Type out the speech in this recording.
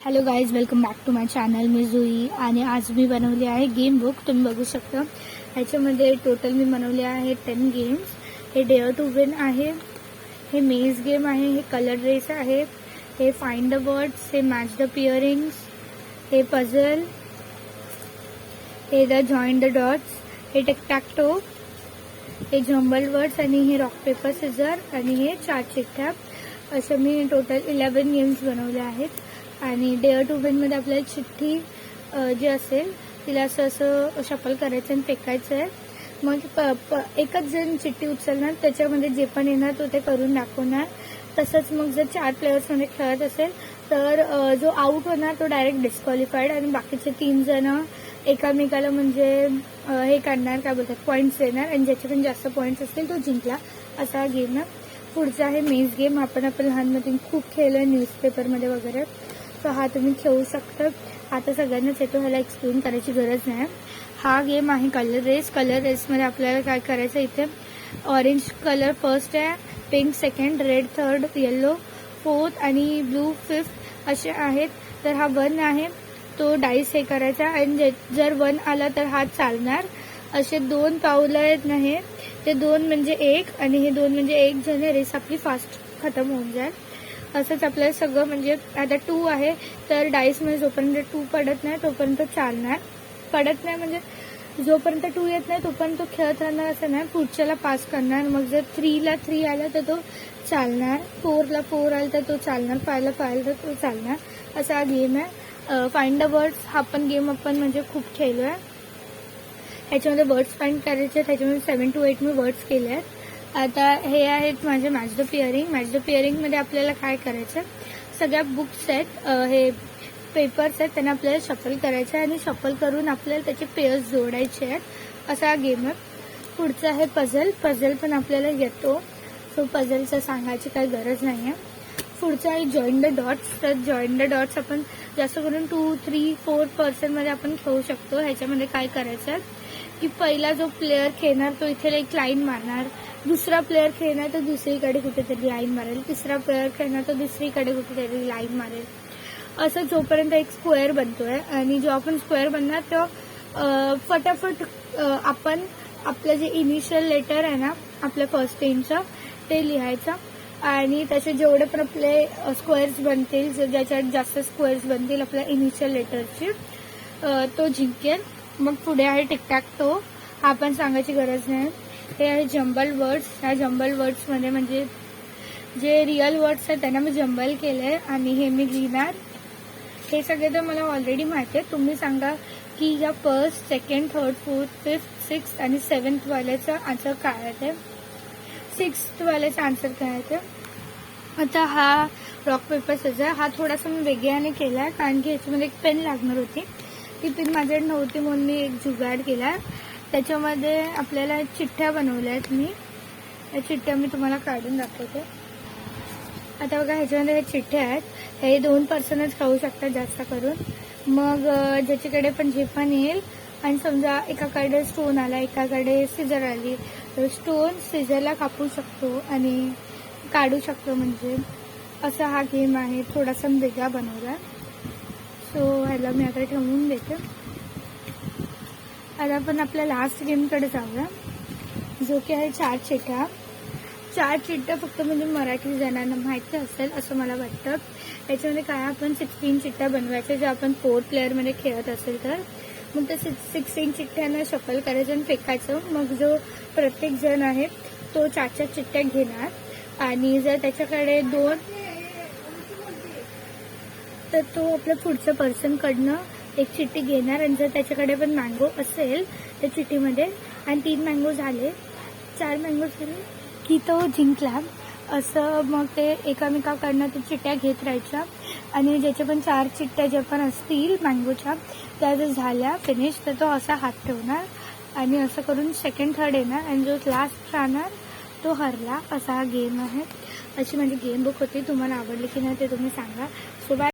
Hello guys, welcome back to my channel. मी जुई आणि आज मी बनवली आहे गेम बुक. तुम्ही बघू शकता ह्याच्यामध्ये टोटल मी बनवले आहे 10 गेम्स. हे डेअर टू विन आहे, हे मेज गेम आहे, हे कलर रेस आहे, हे फाइंड द वर्ड्स, हे मॅच द पिअरिंग्स, हे पझल, हे द जॉइन द डॉट्स, हे टिक-टॅक-टो, हे जंबल वर्ड्स आणि हे रॉक पेपर सिझर आणि हे 4 चिठ्ठ्या. असं मी टोटल 11 गेम्स बनवले आहेत. आणि डेअर टू विनमध्ये आपल्याला चिठ्ठी जी असेल तिला असं शफल करायचं आणि फेकायचं आहे. मग एकच जण चिठ्ठी उचलणार, त्याच्यामध्ये जे पण येणार तो ते करून दाखवणार. तसंच मग जर 4 प्लेयर्समध्ये खेळत असेल तर जो आऊट होणार तो डायरेक्ट डिस्क्वालिफाईड आणि बाकीचे 3 जण एकामेकाला म्हणजे हे करणार, काय बोलतात, पॉईंट्स देणार आणि ज्याचे पण जास्त पॉईंट्स असतील तो जिंकला, असा हा गेम आहे. पुढचा आहे मेज गेम. आपण लहानमध्ये खूप खेळलोय न्यूजपेपरमध्ये वगैरे, तर हा तुम्ही खेळू शकता. आता सगळ्यांनाच येतो, ह्याला एक्सप्लेन करायची गरज नाही. हा गेम आहे कलर रेस. कलर रेसमध्ये आपल्याला काय करायचं, इथे ऑरेंज कलर फर्स्ट आहे, pink second, red third, yellow fourth आणि ब्लू फिफ्थ असे आहेत. तर हा 1 आहे, तो डाईस हे करायचा आणि जर 1 आला तर हा चालणार. असे 2 पावलं आहेत ना, हे ते 2 म्हणजे 1 आणि हे 2 म्हणजे 1 जण. रेस आपली फास्ट खतम होऊन जाईल. असंच आपल्याला सगळं, म्हणजे आता 2 आहे तर डाईसमध्ये जोपर्यंत 2 पडत नाही तोपर्यंत चालणार. पडत नाही म्हणजे जोपर्यंत 2 येत नाही तोपर्यंत तो खेळत राहणार, असं नाही, पुढच्याला पास करणार. मग जर 3ला 3 आला तर तो चालणार, 4ला 4 आला तर तो चालणार, 5ला 5 आला तर तो चालणार. असा हा गेम आहे. फाइंड द वर्ड्स हा पण गेम आपण म्हणजे खूप खेळलो आहे. ह्याच्यामध्ये वर्ड्स फाइंड करायचे, त्याच्यामध्ये 7 to 8 मी वर्ड्स केले आहेत. आता हे आहेत माझे मॅच द पिअरिंग. मॅच द पिअरिंगमध्ये आपल्याला काय करायचं, सगळ्या बुक्स आहेत, हे पेपर्स आहेत, त्यांना आपल्याला शफल करायचं आहे आणि शफल करून आपल्याला त्याचे पेअर्स जोडायचे आहेत. असा हा गेम आहे. पुढचा आहे पझल. पझल पण आपल्याला येतो, सो पझलचं सांगायची काही गरज नाही आहे. पुढचं आहे जॉइन द डॉट्स. तर जॉइन द डॉट्स आपण जास्त करून 2, 3, 4 पर्सनमध्ये आपण खेळू शकतो. ह्याच्यामध्ये काय करायचं की पहिला जो प्लेअर खेळणार तो इथे एक लाईन मारणार, दुसरा प्लेअर खेळणार तर दुसरीकडे कुठेतरी लाईन मारेल, तिसरा प्लेअर खेळणार तर दुसरीकडे कुठेतरी लाईन मारेल. असं जोपर्यंत एक स्क्वेअर बनतोय आणि जो आपण स्क्वेअर बनणार तो फटाफट आपण आपलं जे इनिशियल लेटर आहे ना आपल्या फर्स्ट नेमचं ते लिहायचं आणि तसे जेवढे पण आपले स्क्वेअर्स बनतील, ज्याच्यात जास्त स्क्वेअर्स बनतील आपल्या इनिशियल लेटरची, तो जिंकेल. मग पुढे आहे टिक-टॅक-टो. हा पण सांगायची गरज नाही. हे आहे जंबल वर्ड्स. ह्या जंबल वर्ड्समध्ये म्हणजे जे रिअल वर्ड्स आहेत त्यांना मी जंबल केले आणि हे मी लिहिणार. हे सगळे तर मला ऑलरेडी माहिती आहे. तुम्ही सांगा की या first, second, third, fourth, fifth, sixth आणि 7th वाल्याचा आन्सर काय आहे ते, 6th वाल्याचा आन्सर काय आहे ते. आता हा रॉक पेपर सिझर. हा थोडासा मी वेगळ्याने केला आहे कारण की ह्याच्यामध्ये एक पेन लागणार होती, ती पेन माझ्याकडे नव्हती म्हणून मी एक जुगाड केला. त्याच्यामध्ये आपल्याला चिठ्ठ्या बनवल्या आहेत मी. या चिठ्ठ्या मी तुम्हाला काढून दाखवते. आता बघा, ह्याच्यामध्ये हे चिठ्ठ्या आहेत. हे 2 पर्सनच खाऊ शकतात जास्त करून. मग ज्याच्याकडे पण जे पण येईल, आणि समजा एकाकडे स्टोन आला, एकाकडे सिझर आली, तर स्टोन सिझरला कापू शकतो आणि काढू शकतो. म्हणजे असा हा गेम आहे. थोडासा वेगळा बनवला. सो ह्याला मी आता ठेवून देते. आता आपण आपल्या लास्ट गेमकडे जाऊया, जो की आहे 4 चिठ्ठ्या. 4 चिठ्ठ्या फक्त म्हणजे मराठी जणांना माहिती असेल असं मला वाटतं. याच्यामध्ये काय, आपण 16 चिठ्ठ्या बनवायच्या, जे आपण 4 प्लेअरमध्ये खेळत असेल तर. मग त्या 16 चिठ्ठ्यांना शफल करायचं आणि फेकायचं. मग जो प्रत्येक जण आहे तो 4 चिठ्ठ्या घेणार आणि जर त्याच्याकडे 2, तर तो आपल्या पुढच्या पर्सनकडनं एक चिठ्ठी घेणार आणि जर त्याच्याकडे पण मँगो असेल त्या चिठ्ठीमध्ये आणि 3 मँगो झाले, 4 मँगो झाले की तो जिंकला. असं मग ते एकामेकाकडनं ते चिठ्ठ्या घेत राहायच्या आणि ज्याच्या पण 4 चिठ्ठ्या ज्या पण असतील मँगोच्या त्या जर झाल्या फिनिश, तर तो असा हात ठेवणार आणि असं करून सेकंड, थर्ड येणार आणि जो लास्ट राहणार तो हरला. असा हा गेम आहे. अशी माझी गेम बुक होती. तुम्हाला आवडली की नाही ते तुम्ही सांगा. So bye.